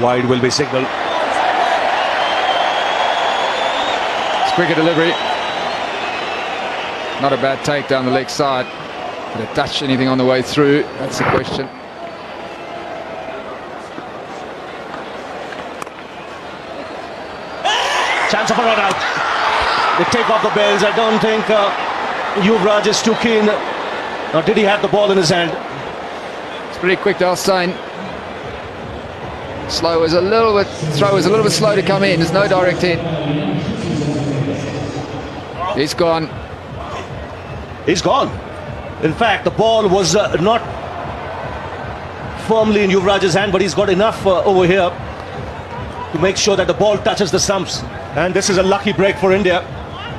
Wide will be signalled. It's quicker delivery. Not a bad take down the leg side. Did it touch anything on the way through? That's the question. Chance of a run out. They take off the bells. I don't think Yuvraj is too keen. Or did he have the ball in his hand? It's pretty quick, Dalstein. Throw was a little bit slow to come in. There's no direct hit. He's gone. He's gone. In fact, the ball was not firmly in Yuvraj's hand, but he's got enough over here to make sure that the ball touches the stumps. And this is a lucky break for India.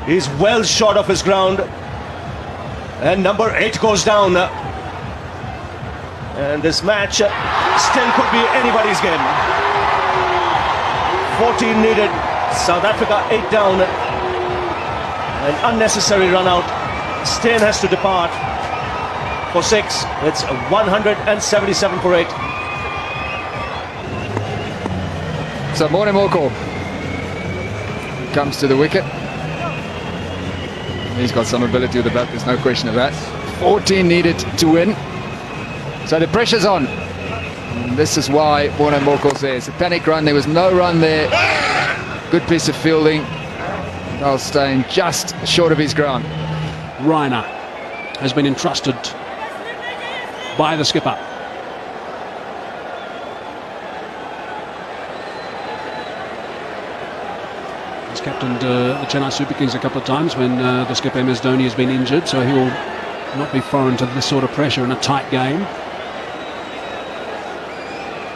He's well short of his ground. And number 8 goes down. And this match still could be anybody's game. 14 needed. South Africa 8 down. An unnecessary run out. Steyn has to depart for 6. It's 177 for 8. So Morne Morkel comes to the wicket. He's got some ability with the bat, there's no question of that. 14 needed to win. So the pressure's on. And this is why Morne Morkel's there. It's a panic run. There was no run there. Good piece of fielding. Dalstein just short of his ground. Rainer has been entrusted by the skipper. He's captained the Chennai Super Kings a couple of times when the skipper MS Dhoni has been injured, so he'll not be foreign to this sort of pressure in a tight game.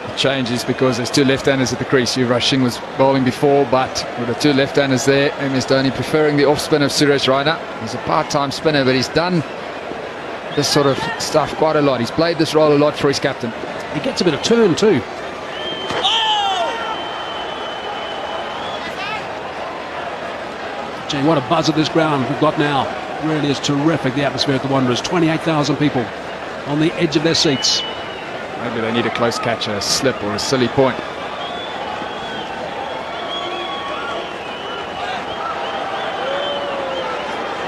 The change is because there's 2 left-handers at the crease. Yuvraj Singh was bowling before, but with the 2 left-handers there, MS Dhoni preferring the off-spin of Suresh Raina. He's a part-time spinner, but he's done this sort of stuff quite a lot. He's played this role a lot for his captain. He gets a bit of turn too. Gee, what a buzz at this ground we've got now. Really is terrific, the atmosphere at the Wanderers. 28,000 people on the edge of their seats. Maybe they need a close catch, a slip or a silly point.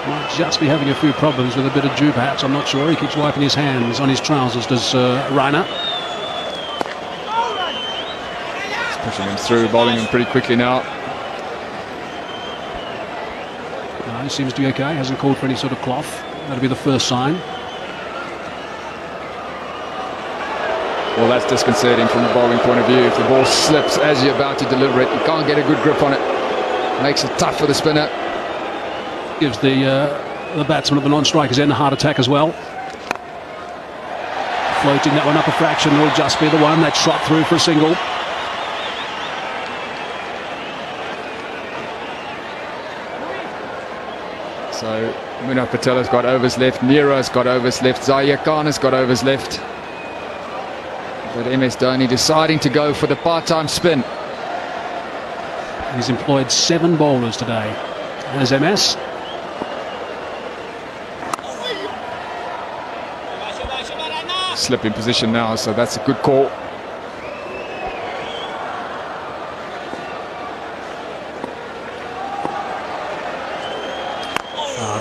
Might just be having a few problems with a bit of dew perhaps, I'm not sure. He keeps wiping his hands on his trousers, does Rainer. He's pushing him through, bowling him pretty quickly now. No, he seems to be okay, hasn't called for any sort of cloth. That'll be the first sign. Well, that's disconcerting from a bowling point of view. If the ball slips as you're about to deliver it, you can't get a good grip on it. Makes it tough for the spinner. Gives the batsman of the non-strikers end a heart attack as well. Floating that one up a fraction will just be the one that shot through for a single. So Munaf Patel has got overs left, Nero's got overs left, Zaire Khan has got overs left. But MS Dhoni deciding to go for the part-time spin. He's employed 7 bowlers today as MS. Slip in position now, so that's a good call.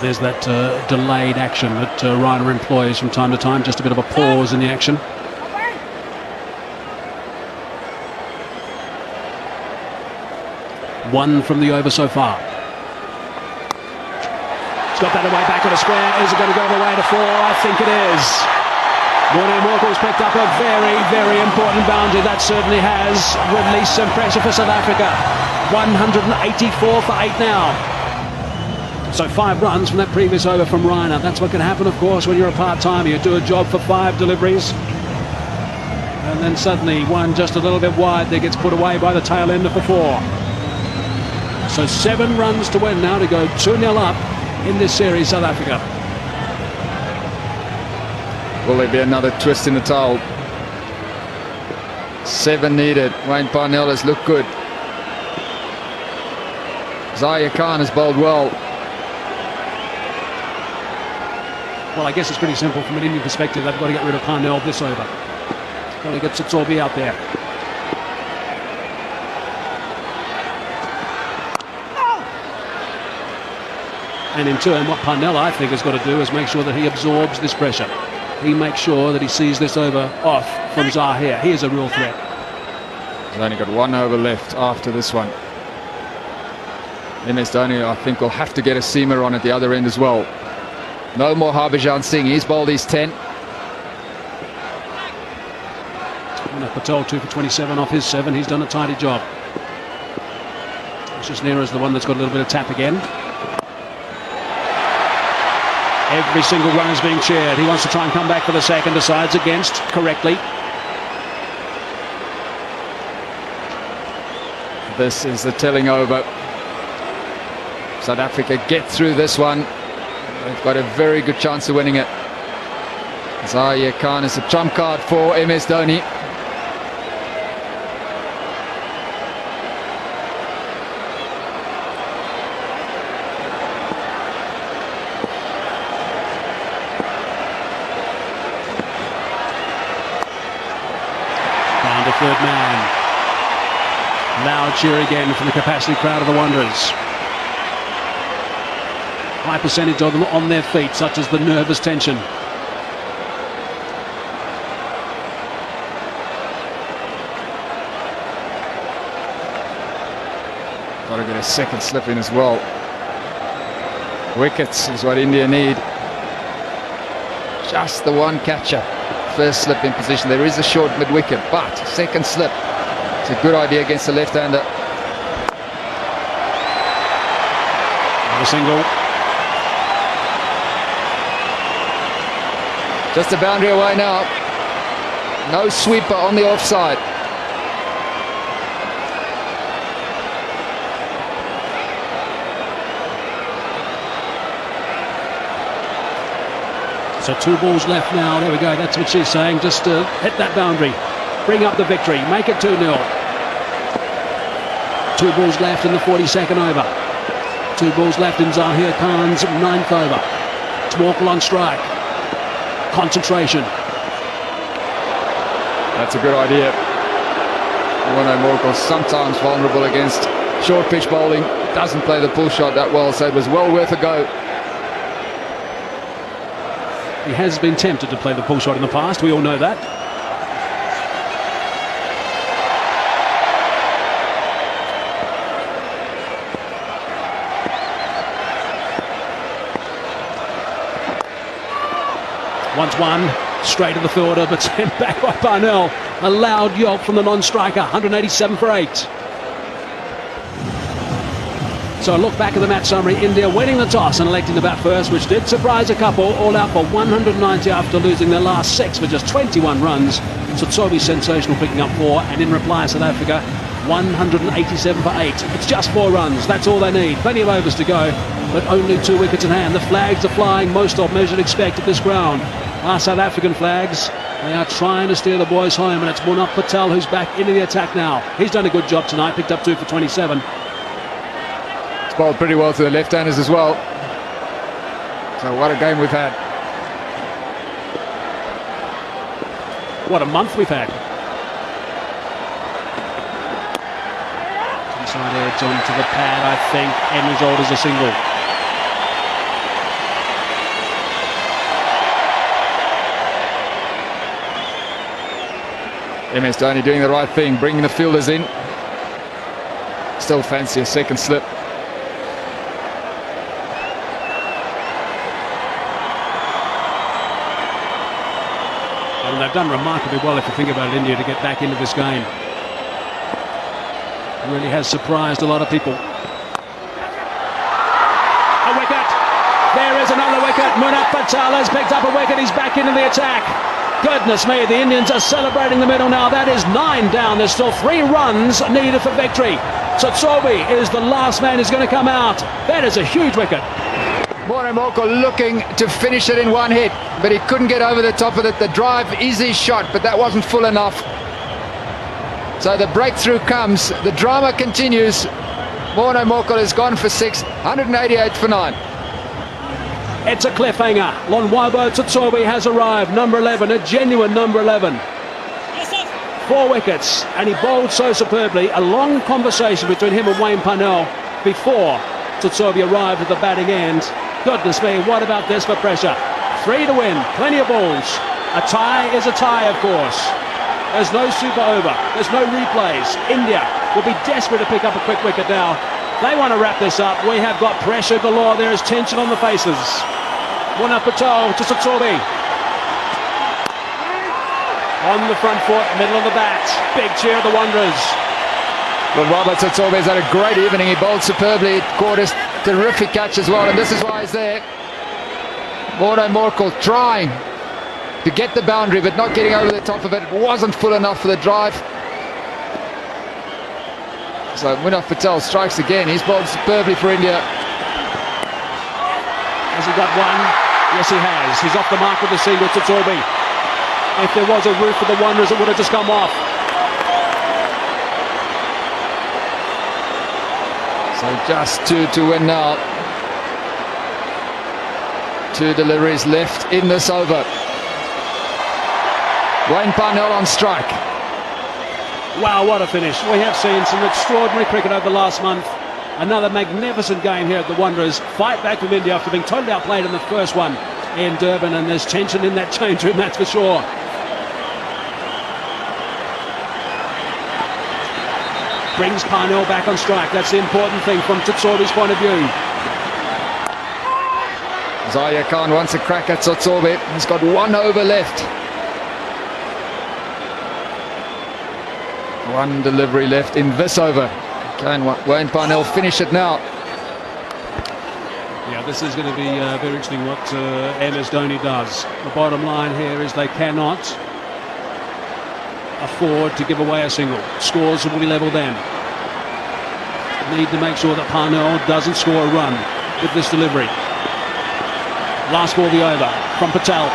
There's that delayed action that Rainer employs from time to time, just a bit of a pause in the action. One from the over so far. He's got that away back on a square. Is it going to go away to 4? I think it is. Morne Morkel's picked up a very, very important boundary. That certainly has released some pressure for South Africa. 184 for 8 now. So 5 runs from that previous over from Rainer. That's what can happen, of course, when you're a part-timer. You do a job for 5 deliveries. And then suddenly one just a little bit wide that gets put away by the tail ender for 4. So 7 runs to win now to go 2-0 up in this series, South Africa. Will there be another twist in the towel? 7 needed. Wayne Parnell has looked good. Zaire Khan has bowled well. Well, I guess it's pretty simple from an Indian perspective. They've got to get rid of Parnell this over. Got to get Sitsorbi out there. And in turn, what Parnell, I think, has got to do is make sure that he absorbs this pressure. He makes sure that he sees this over off from Zahir. He is a real threat. He's only got one over left after this one. Dhoni, I think, will have to get a seamer on at the other end as well. No more Harbhajan Singh. He's bowled his 10. Patel 2 for 27 off his 7. He's done a tidy job. Nehra's the one that's got a little bit of tap again. Every single run is being cheered. He wants to try and come back for the second. Decides against correctly. This is the telling over. South Africa get through this one. They've got a very good chance of winning it. Zahir Khan is a trump card for MS Dhoni. Down to third man. Loud cheer again from the capacity crowd of the Wanderers. High percentage of them on their feet, such as the nervous tension. Got to get a second slip in as well. Wickets is what India need. Just the one catcher. First slip in position. There is a short mid-wicket, but second slip. It's a good idea against the left-hander. Another single. Just a boundary away now. No sweeper on the offside. So 2 balls left now. There we go. That's what she's saying. Just hit that boundary. Bring up the victory. Make it 2-0. 2 balls left in the 42nd over. 2 balls left in Zahir Khan's 9th over. It's Morkel on strike. Concentration. That's a good idea. Morkel sometimes vulnerable against short pitch bowling. Doesn't play the pull shot that well, so it was well worth a go. He has been tempted to play the pull shot in the past. We all know that. Once one, straight to the fielder, but sent back by Parnell. A loud yelp from the non-striker, 187 for 8. So a look back at the match summary. India winning the toss and electing to bat first, which did surprise a couple. All out for 190 after losing their last 6 for just 21 runs. Tsotsobe sensational, picking up 4, and in reply South Africa 187 for 8. It's just 4 runs, that's all they need. Plenty of overs to go, but only 2 wickets in hand. The flags are flying, most of measured expect at this ground. Our South African flags, they are trying to steer the boys home, and it's Munaf Patel who's back into the attack now. He's done a good job tonight, picked up 2 for 27. It's bowled pretty well to the left-handers as well. So what a game we've had. What a month we've had. Inside edge onto the pad, I think. End result is a single. MS Dhoni doing the right thing, bringing the fielders in. Still fancy a second slip. And they've done remarkably well, if you think about it, India, to get back into this game. It really has surprised a lot of people. A wicket! There is another wicket. Munaf Patel has picked up a wicket. He's back into the attack. Goodness me, the Indians are celebrating the middle now. That is 9 down. There's still 3 runs needed for victory. Tsotsobe is the last man who's going to come out. That is a huge wicket. Morkel looking to finish it in one hit, but he couldn't get over the top of it. The drive is his shot, but that wasn't full enough. So the breakthrough comes. The drama continues. Morkel has gone for 6, 188 for 9. It's a cliffhanger. Lonwabo Tsotsobe has arrived, number 11, a genuine number 11. 4 wickets, and he bowled so superbly. A long conversation between him and Wayne Parnell before Tsotsobe arrived at the batting end. Goodness me, what about this for pressure? 3 to win, plenty of balls. A tie is a tie, of course. There's no super over, there's no replays. India will be desperate to pick up a quick wicket now. They want to wrap this up. We have got pressure galore. There is tension on the faces. One up Patel to Satsobi. On the front foot, middle of the bat. Big cheer of the Wanderers. Well, Robert Satsobi has had a great evening. He bowled superbly, caught a terrific catch as well, and this is why he's there. Morne Morkel trying to get the boundary, but not getting over the top of it. It wasn't full enough for the drive. So Munaf Patel strikes again. He's bowled superbly for India. Has he got one? Yes, he has. He's off the mark with the single to Torby. If there was a roof for the Wanderers, it would have just come off. So just 2 to win now. 2 deliveries left in this over. Wayne Parnell on strike. Wow, what a finish. We have seen some extraordinary cricket over the last month. Another magnificent game here at the Wanderers. Fight back from India after being totally outplayed in the first one in Durban, and there's tension in that change room, that's for sure. Brings Parnell back on strike. That's the important thing from Tsotsobi's point of view. Zahir Khan wants a crack at Tsotsobi. He's got 1 over left. 1 delivery left in this over. Can Wayne Parnell finish it now? Yeah, this is going to be very interesting what MS Dhoni does. The bottom line here is they cannot afford to give away a single. Scores will be level then. Need to make sure that Parnell doesn't score a run with this delivery. Last ball the over from Patel.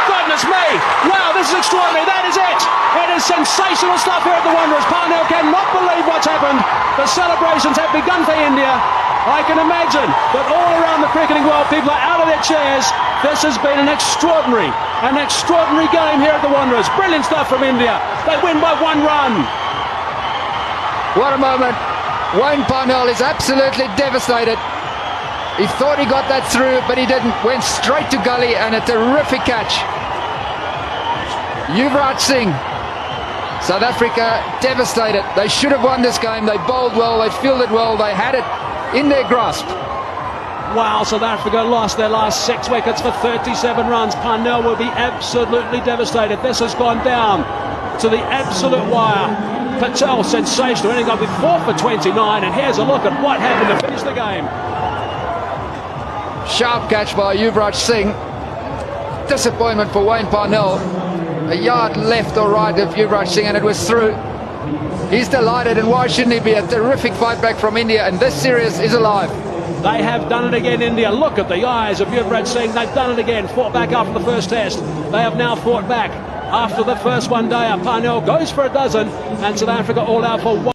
Goodness me! Wow, this is extraordinary. That is it. It is sensational stuff here at the Wanderers. Parnell cannot believe what's happened. The celebrations have begun for India. I can imagine that all around the cricketing world, people are out of their chairs. This has been an extraordinary game here at the Wanderers. Brilliant stuff from India. They win by 1 run. What a moment. Wayne Parnell is absolutely devastated. He thought he got that through, but he didn't. Went straight to gully, and a terrific catch. Yuvraj Singh. South Africa devastated. They should have won this game. They bowled well, they fielded well, they had it in their grasp. Wow, South Africa lost their last 6 wickets for 37 runs. Parnell will be absolutely devastated. This has gone down to the absolute wire. Patel, sensational, ending up with 4 for 29, and here's a look at what happened to finish the game. Sharp catch by Yuvraj Singh. Disappointment for Wayne Parnell. A yard left or right of Yuvraj Singh, and it was through. He's delighted, and why shouldn't he be? A terrific fight back from India, and this series is alive. They have done it again, India. Look at the eyes of Yuvraj Singh. They've done it again. Fought back after the first test. They have now fought back after the first one day. Parnell goes for a dozen, and South Africa all out for 1.